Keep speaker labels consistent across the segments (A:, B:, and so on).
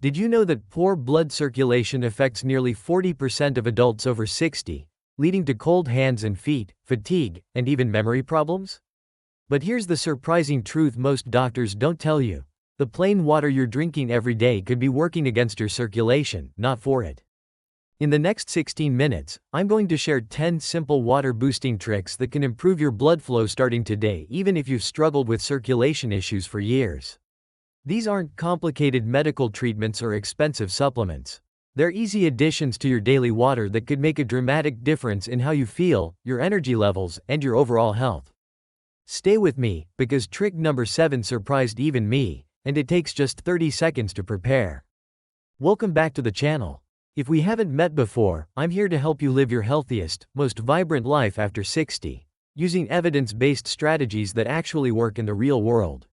A: Did you know that poor blood circulation affects nearly 40% of adults over 60, leading to cold hands and feet, fatigue, and even memory problems? But here's the surprising truth most doctors don't tell you. The plain water you're drinking every day could be working against your circulation, not for it. In the next 16 minutes, I'm going to share 10 simple water boosting tricks that can improve your blood flow starting today, even if you've struggled with circulation issues for years. These aren't complicated medical treatments or expensive supplements. They're easy additions to your daily water that could make a dramatic difference in how you feel, your energy levels, and your overall health. Stay with me, because trick number 7 surprised even me, and it takes just 30 seconds to prepare. Welcome back to the channel. If we haven't met before, I'm here to help you live your healthiest, most vibrant life after 60, using evidence-based strategies that actually work in the real world.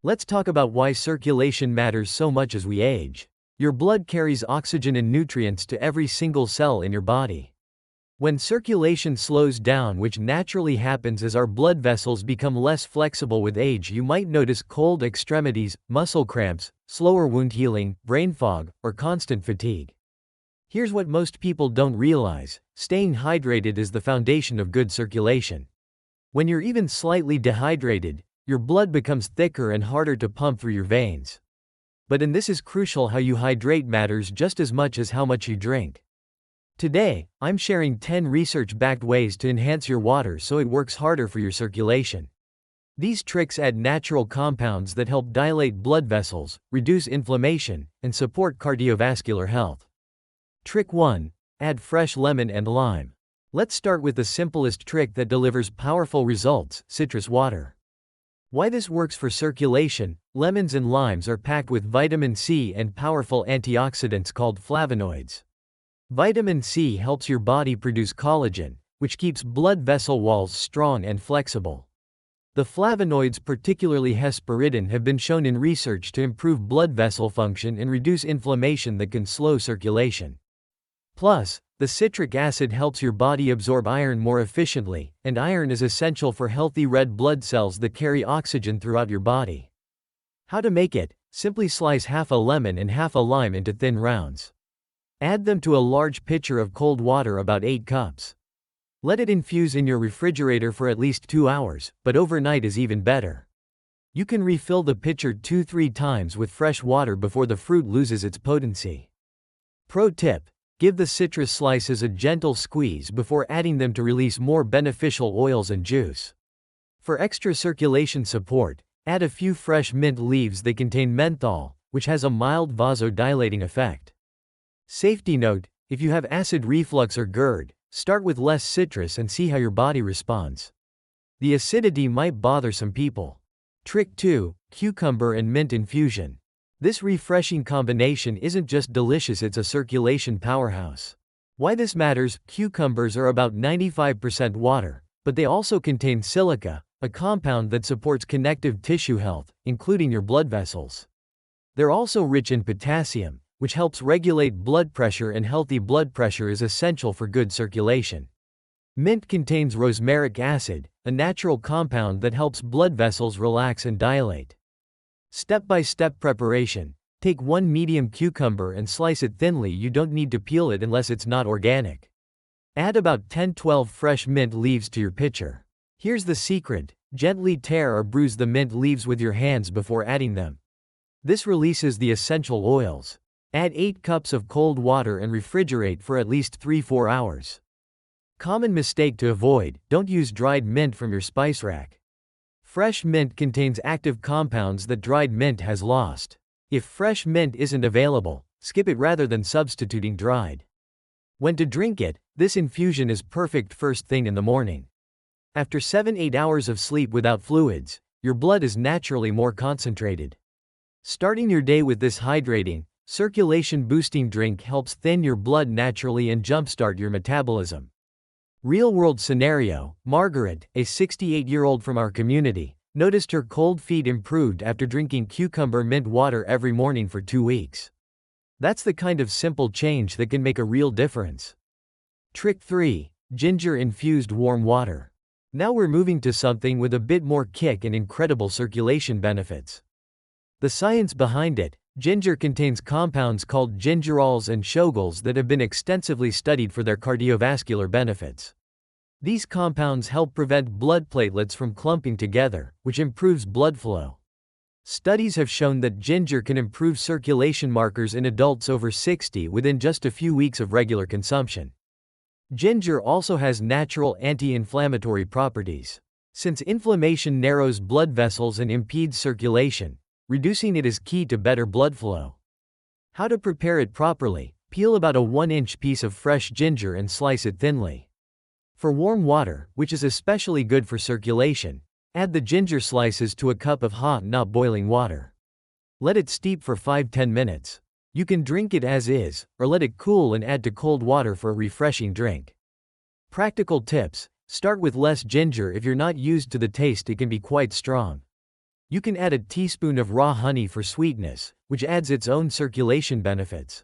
A: Let's talk about why circulation matters so much as we age. Your blood carries oxygen and nutrients to every single cell in your body. When circulation slows down, which naturally happens as our blood vessels become less flexible with age, you might notice cold extremities, muscle cramps, slower wound healing, brain fog, or constant fatigue. Here's what most people don't realize: staying hydrated is the foundation of good circulation. When you're even slightly dehydrated, your blood becomes thicker and harder to pump through your veins. And this is crucial. How you hydrate matters just as much as how much you drink. Today, I'm sharing 10 research-backed ways to enhance your water so it works harder for your circulation. These tricks add natural compounds that help dilate blood vessels, reduce inflammation, and support cardiovascular health. Trick 1. Add fresh lemon and lime. Let's start with the simplest trick that delivers powerful results: citrus water. Why this works for circulation: lemons and limes are packed with vitamin C and powerful antioxidants called flavonoids. Vitamin C helps your body produce collagen, which keeps blood vessel walls strong and flexible. The flavonoids, particularly hesperidin, have been shown in research to improve blood vessel function and reduce inflammation that can slow circulation. Plus, the citric acid helps your body absorb iron more efficiently, and iron is essential for healthy red blood cells that carry oxygen throughout your body. How to make it? Simply slice half a lemon and half a lime into thin rounds. Add them to a large pitcher of cold water, about 8 cups. Let it infuse in your refrigerator for at least 2 hours, but overnight is even better. You can refill the pitcher 2-3 times with fresh water before the fruit loses its potency. Pro tip: give the citrus slices a gentle squeeze before adding them to release more beneficial oils and juice. For extra circulation support, add a few fresh mint leaves. They contain menthol, which has a mild vasodilating effect. Safety note: if you have acid reflux or GERD, start with less citrus and see how your body responds. The acidity might bother some people. Trick 2. Cucumber and mint infusion. This refreshing combination isn't just delicious, it's a circulation powerhouse. Why this matters: cucumbers are about 95% water, but they also contain silica, a compound that supports connective tissue health, including your blood vessels. They're also rich in potassium, which helps regulate blood pressure, and healthy blood pressure is essential for good circulation. Mint contains rosmaric acid, a natural compound that helps blood vessels relax and dilate. Step-by-step preparation: take 1 medium cucumber and slice it thinly. You don't need to peel it unless it's not organic. Add about 10-12 fresh mint leaves to your pitcher. Here's the secret: gently tear or bruise the mint leaves with your hands before adding them. This releases the essential oils. Add 8 cups of cold water and refrigerate for at least 3-4 hours. Common mistake to avoid: don't use dried mint from your spice rack. Fresh mint contains active compounds that dried mint has lost. If fresh mint isn't available, skip it rather than substituting dried. When to drink it: this infusion is perfect first thing in the morning. After 7-8 hours of sleep without fluids, your blood is naturally more concentrated. Starting your day with this hydrating, circulation-boosting drink helps thin your blood naturally and jumpstart your metabolism. Real-world scenario: Margaret, a 68-year-old from our community, noticed her cold feet improved after drinking cucumber mint water every morning for 2 weeks. That's the kind of simple change that can make a real difference. Trick 3. Ginger-infused warm water. Now we're moving to something with a bit more kick and incredible circulation benefits. The science behind it: Ginger contains compounds called gingerols and shogols that have been extensively studied for their cardiovascular benefits. These compounds help prevent blood platelets from clumping together, which improves blood flow. Studies have shown that ginger can improve circulation markers in adults over 60 within just a few weeks of regular consumption. Ginger also has natural anti-inflammatory properties. Since inflammation narrows blood vessels and impedes circulation, reducing it is key to better blood flow. How to prepare it properly: peel about a 1-inch piece of fresh ginger and slice it thinly. For warm water, which is especially good for circulation, add the ginger slices to a cup of hot, not boiling water. Let it steep for 5–10 minutes. You can drink it as is, or let it cool and add to cold water for a refreshing drink. Practical tips: start with less ginger if you're not used to the taste, it can be quite strong. You can add a teaspoon of raw honey for sweetness, which adds its own circulation benefits.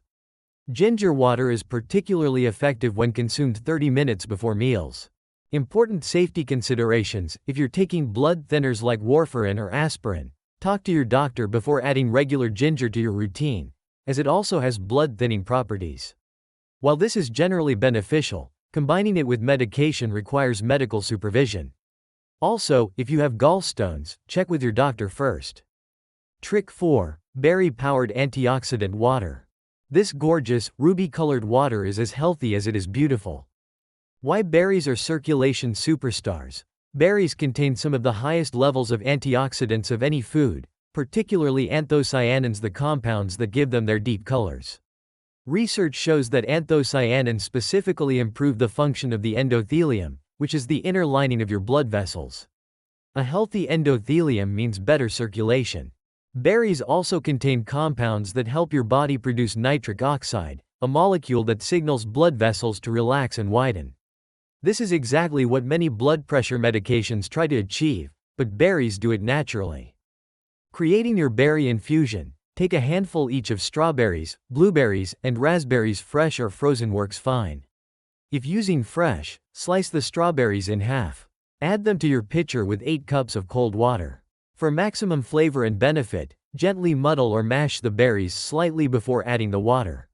A: Ginger water is particularly effective when consumed 30 minutes before meals. Important safety considerations: if you're taking blood thinners like warfarin or aspirin, talk to your doctor before adding regular ginger to your routine, as it also has blood-thinning properties. While this is generally beneficial, combining it with medication requires medical supervision. Also, if you have gallstones, check with your doctor first. Trick 4. Berry-powered antioxidant water. This gorgeous, ruby-colored water is as healthy as it is beautiful. Why berries are circulation superstars? Berries contain some of the highest levels of antioxidants of any food, particularly anthocyanins, the compounds that give them their deep colors. Research shows that anthocyanins specifically improve the function of the endothelium, which is the inner lining of your blood vessels. A healthy endothelium means better circulation. Berries also contain compounds that help your body produce nitric oxide, a molecule that signals blood vessels to relax and widen. This is exactly what many blood pressure medications try to achieve, but berries do it naturally. Creating your berry infusion: take a handful each of strawberries, blueberries, and raspberries. Fresh or frozen works fine. If using fresh, slice the strawberries in half. Add them to your pitcher with 8 cups of cold water. For maximum flavor and benefit, gently muddle or mash the berries slightly before adding the water.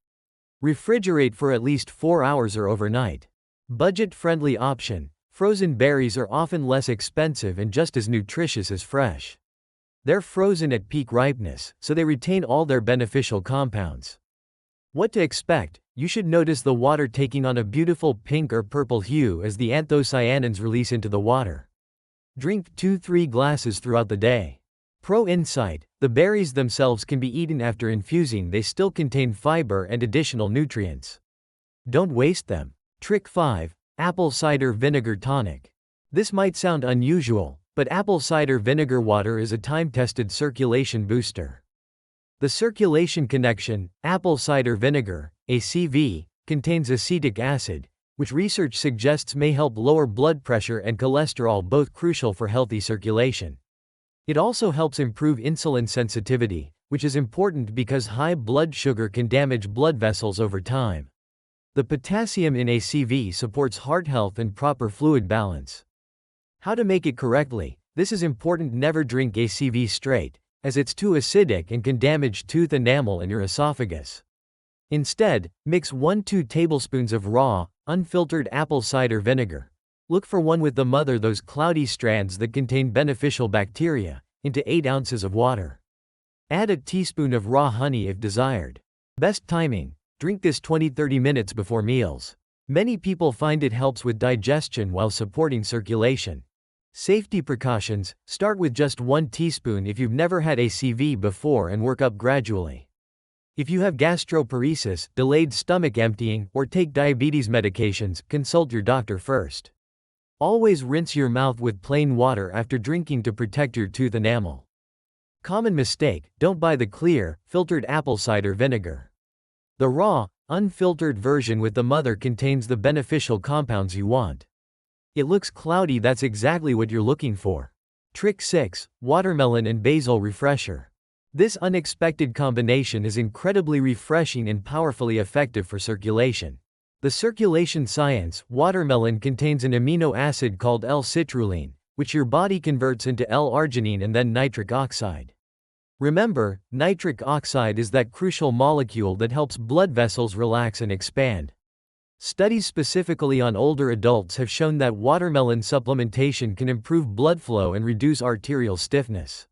A: Refrigerate for at least 4 hours or overnight. Budget-friendly option: frozen berries are often less expensive and just as nutritious as fresh. They're frozen at peak ripeness, so they retain all their beneficial compounds. What to expect: you should notice the water taking on a beautiful pink or purple hue as the anthocyanins release into the water. Drink 2–3 glasses throughout the day. Pro insight: the berries themselves can be eaten after infusing, they still contain fiber and additional nutrients. Don't waste them. Trick 5. Apple cider vinegar tonic. This might sound unusual, but apple cider vinegar water is a time-tested circulation booster. The circulation connection, apple cider vinegar, ACV, contains acetic acid, which research suggests may help lower blood pressure and cholesterol, both crucial for healthy circulation. It also helps improve insulin sensitivity, which is important because high blood sugar can damage blood vessels over time. The potassium in ACV supports heart health and proper fluid balance. How to make it correctly: this is important. Never drink ACV straight, as it's too acidic and can damage tooth enamel and your esophagus. Instead, mix 1–2 tablespoons of raw, unfiltered apple cider vinegar. Look for one with the mother, those cloudy strands that contain beneficial bacteria, into 8 ounces of water. Add a teaspoon of raw honey if desired. Best timing: drink this 20–30 minutes before meals. Many people find it helps with digestion while supporting circulation. Safety precautions: start with just 1 teaspoon if you've never had ACV before and work up gradually. If you have gastroparesis, delayed stomach emptying, or take diabetes medications, consult your doctor first. Always rinse your mouth with plain water after drinking to protect your tooth enamel. Common mistake: don't buy the clear, filtered apple cider vinegar. The raw, unfiltered version with the mother contains the beneficial compounds you want. It looks cloudy, that's exactly what you're looking for. Trick 6. Watermelon and basil refresher. This unexpected combination is incredibly refreshing and powerfully effective for circulation. The circulation science: watermelon contains an amino acid called L-citrulline, which your body converts into L-arginine and then nitric oxide. Remember, nitric oxide is that crucial molecule that helps blood vessels relax and expand. Studies specifically on older adults have shown that watermelon supplementation can improve blood flow and reduce arterial stiffness.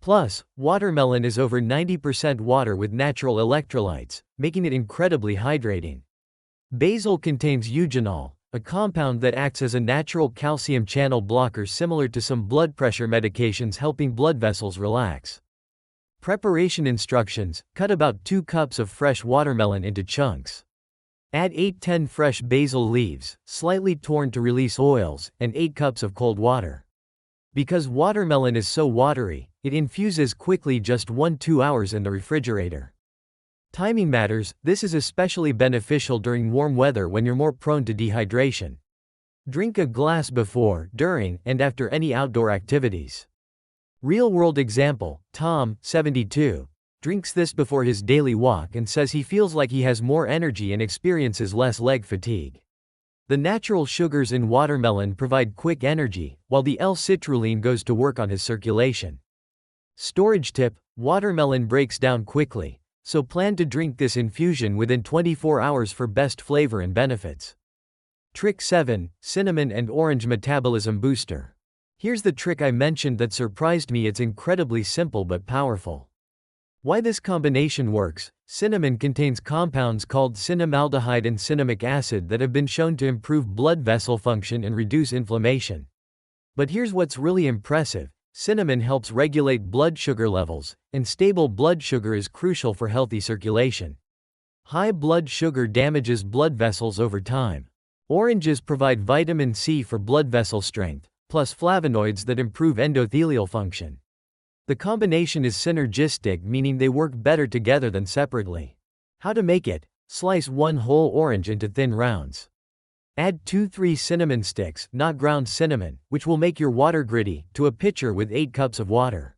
A: Plus, watermelon is over 90% water with natural electrolytes, making it incredibly hydrating. Basil contains eugenol, a compound that acts as a natural calcium channel blocker similar to some blood pressure medications, helping blood vessels relax. Preparation instructions: cut about 2 cups of fresh watermelon into chunks. Add 8–10 fresh basil leaves, slightly torn to release oils, and 8 cups of cold water. Because watermelon is so watery, it infuses quickly, just 1–2 hours in the refrigerator. Timing matters. This is especially beneficial during warm weather when you're more prone to dehydration. Drink a glass before, during, and after any outdoor activities. Real-world example: Tom, 72, drinks this before his daily walk and says he feels like he has more energy and experiences less leg fatigue. The natural sugars in watermelon provide quick energy, while the L-citrulline goes to work on his circulation. Storage tip: watermelon breaks down quickly, so plan to drink this infusion within 24 hours for best flavor and benefits. Trick 7: Cinnamon and Orange Metabolism Booster. Here's the trick I mentioned that surprised me. It's incredibly simple but powerful. Why this combination works: cinnamon contains compounds called cinnamaldehyde and cinnamic acid that have been shown to improve blood vessel function and reduce inflammation. But here's what's really impressive: cinnamon helps regulate blood sugar levels, and stable blood sugar is crucial for healthy circulation. High blood sugar damages blood vessels over time. Oranges provide vitamin C for blood vessel strength, plus flavonoids that improve endothelial function. The combination is synergistic, meaning they work better together than separately. How to make it: slice 1 whole orange into thin rounds. Add 2–3 cinnamon sticks, not ground cinnamon, which will make your water gritty, to a pitcher with 8 cups of water.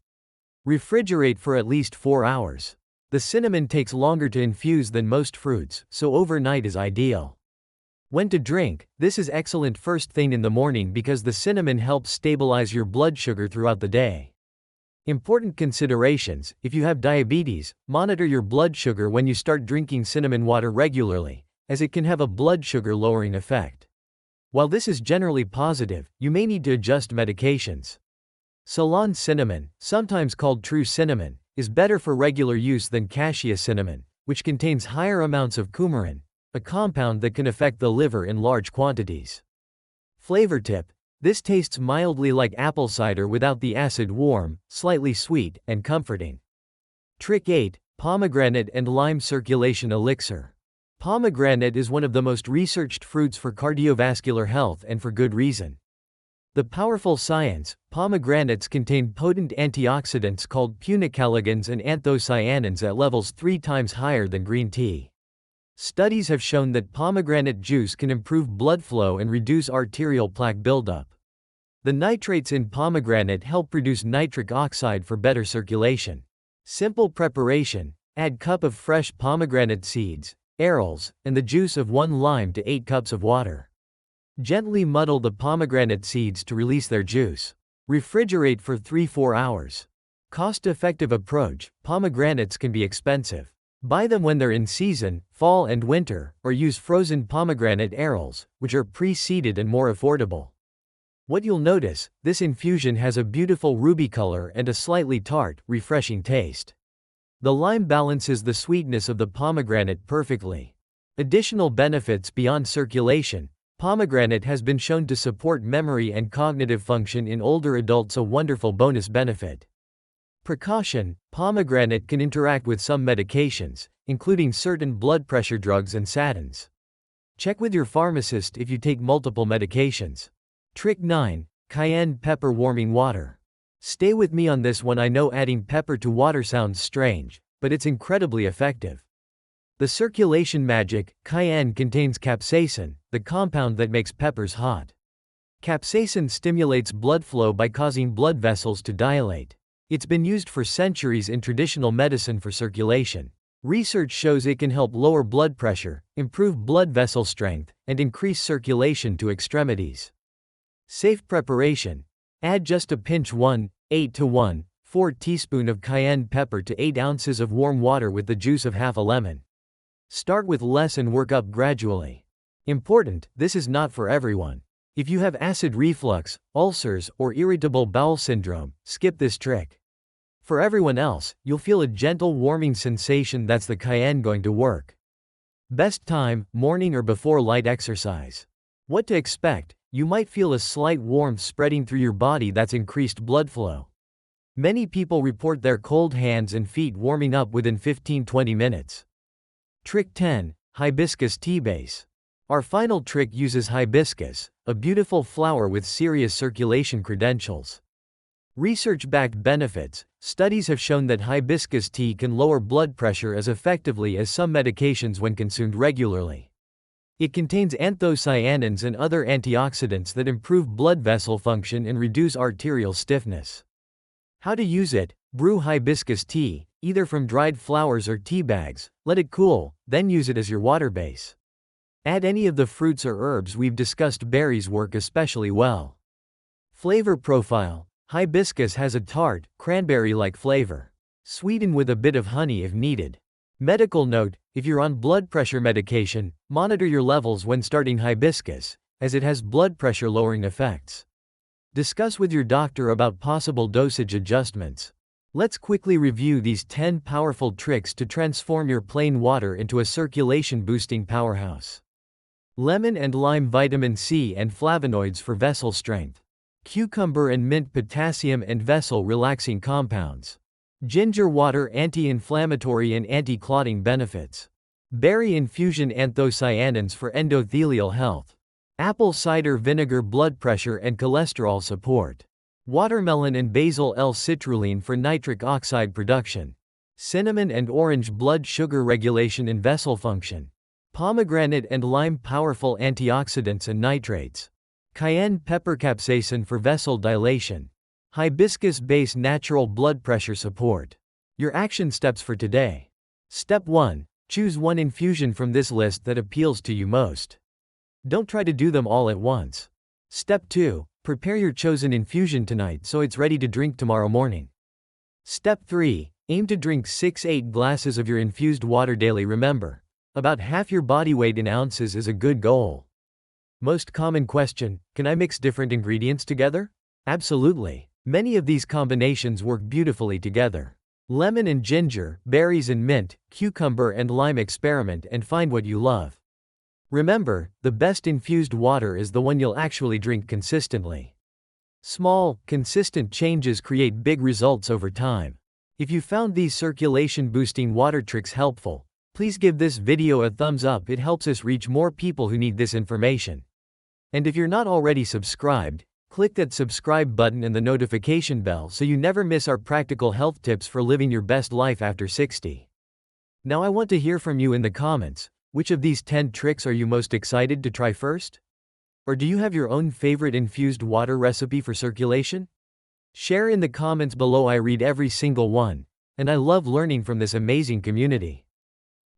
A: Refrigerate for at least 4 hours. The cinnamon takes longer to infuse than most fruits, so overnight is ideal. When to drink: this is excellent first thing in the morning because the cinnamon helps stabilize your blood sugar throughout the day. Important considerations: if you have diabetes, monitor your blood sugar when you start drinking cinnamon water regularly, as it can have a blood sugar lowering effect. While this is generally positive, you may need to adjust medications. Ceylon cinnamon, sometimes called true cinnamon, is better for regular use than cassia cinnamon, which contains higher amounts of coumarin, a compound that can affect the liver in large quantities. Flavor tip: this tastes mildly like apple cider without the acid, warm, slightly sweet, and comforting. Trick 8: Pomegranate and Lime Circulation Elixir. Pomegranate is one of the most researched fruits for cardiovascular health, and for good reason. The powerful science: pomegranates contain potent antioxidants called punicalagins and anthocyanins at levels 3 times higher than green tea. Studies have shown that pomegranate juice can improve blood flow and reduce arterial plaque buildup. The nitrates in pomegranate help produce nitric oxide for better circulation. Simple preparation: add cup of fresh pomegranate seeds, arils, and the juice of 1 lime to 8 cups of water. Gently muddle the pomegranate seeds to release their juice. Refrigerate for 3–4 hours. Cost-effective approach: pomegranates can be expensive. Buy them when they're in season, fall and winter, or use frozen pomegranate arils, which are pre-seeded and more affordable. What you'll notice: this infusion has a beautiful ruby color and a slightly tart, refreshing taste. The lime balances the sweetness of the pomegranate perfectly. Additional benefits beyond circulation: pomegranate has been shown to support memory and cognitive function in older adults, a wonderful bonus benefit. Precaution: pomegranate can interact with some medications, including certain blood pressure drugs and statins. Check with your pharmacist if you take multiple medications. Trick 9: Cayenne Pepper Warming Water. Stay with me on this one. I know adding pepper to water sounds strange, but it's incredibly effective. The circulation magic: cayenne contains capsaicin, the compound that makes peppers hot. Capsaicin stimulates blood flow by causing blood vessels to dilate. It's been used for centuries in traditional medicine for circulation. Research shows it can help lower blood pressure, improve blood vessel strength, and increase circulation to extremities. Safe preparation: add just a pinch 1/8 to 1/4 4 teaspoons of cayenne pepper to 8 ounces of warm water with the juice of half a lemon. Start with less and work up gradually. Important, this is not for everyone. If you have acid reflux, ulcers, or irritable bowel syndrome, skip this trick. For everyone else, you'll feel a gentle warming sensation. That's the cayenne going to work. Best time, morning or before light exercise. What to expect? You might feel a slight warmth spreading through your body. That's increased blood flow. Many people report their cold hands and feet warming up within 15-20 minutes. Trick 10. Hibiscus tea base. Our final trick uses hibiscus, a beautiful flower with serious circulation credentials. Research-backed benefits. Studies have shown that hibiscus tea can lower blood pressure as effectively as some medications when consumed regularly. It contains anthocyanins and other antioxidants that improve blood vessel function and reduce arterial stiffness. How to use it? Brew hibiscus tea, either from dried flowers or tea bags, let it cool, then use it as your water base. Add any of the fruits or herbs we've discussed. Berries work especially well. Flavor profile. Hibiscus has a tart, cranberry-like flavor. Sweeten with a bit of honey if needed. Medical note: if you're on blood pressure medication, monitor your levels when starting hibiscus, as it has blood pressure lowering effects. Discuss with your doctor about possible dosage adjustments. Let's quickly review these 10 powerful tricks to transform your plain water into a circulation-boosting powerhouse. Lemon and lime, vitamin C and flavonoids for vessel strength. Cucumber and mint, potassium and vessel-relaxing compounds. Ginger water, anti-inflammatory and anti-clotting benefits. Berry infusion, anthocyanins for endothelial health. Apple cider vinegar, blood pressure and cholesterol support. Watermelon and basil L-citrulline for nitric oxide production. Cinnamon and orange, blood sugar regulation and vessel function. Pomegranate and lime, powerful antioxidants and nitrates. Cayenne pepper, capsaicin for vessel dilation. Hibiscus base, natural blood pressure support. Your action steps for today. Step 1. Choose one infusion from this list that appeals to you most. Don't try to do them all at once. Step 2. Prepare your chosen infusion tonight so it's ready to drink tomorrow morning. Step 3. Aim to drink 6-8 glasses of your infused water daily. Remember, about half your body weight in ounces is a good goal. Most common question: can I mix different ingredients together? Absolutely. Many of these combinations work beautifully together. Lemon and ginger, berries and mint, cucumber and lime. Experiment and find what you love. Remember, the best infused water is the one you'll actually drink consistently. Small, consistent changes create big results over time. If you found these circulation-boosting water tricks helpful, please give this video a thumbs up. It helps us reach more people who need this information. And if you're not already subscribed, click that subscribe button and the notification bell so you never miss our practical health tips for living your best life after 60. Now I want to hear from you in the comments. Which of these 10 tricks are you most excited to try first? Or do you have your own favorite infused water recipe for circulation? Share in the comments below. I read every single one, and I love learning from this amazing community.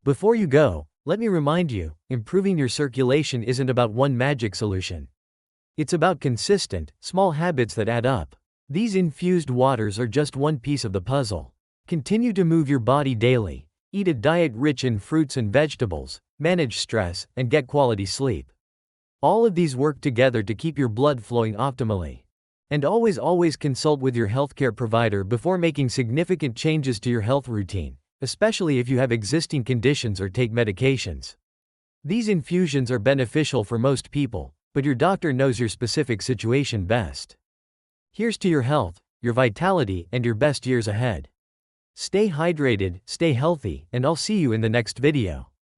A: Before you go, let me remind you, improving your circulation isn't about one magic solution. It's about consistent, small habits that add up. These infused waters are just one piece of the puzzle. Continue to move your body daily, eat a diet rich in fruits and vegetables, manage stress, and get quality sleep. All of these work together to keep your blood flowing optimally. And always consult with your healthcare provider before making significant changes to your health routine, especially if you have existing conditions or take medications. These infusions are beneficial for most people, but your doctor knows your specific situation best. Here's to your health, your vitality, and your best years ahead. Stay hydrated, stay healthy, and I'll see you in the next video.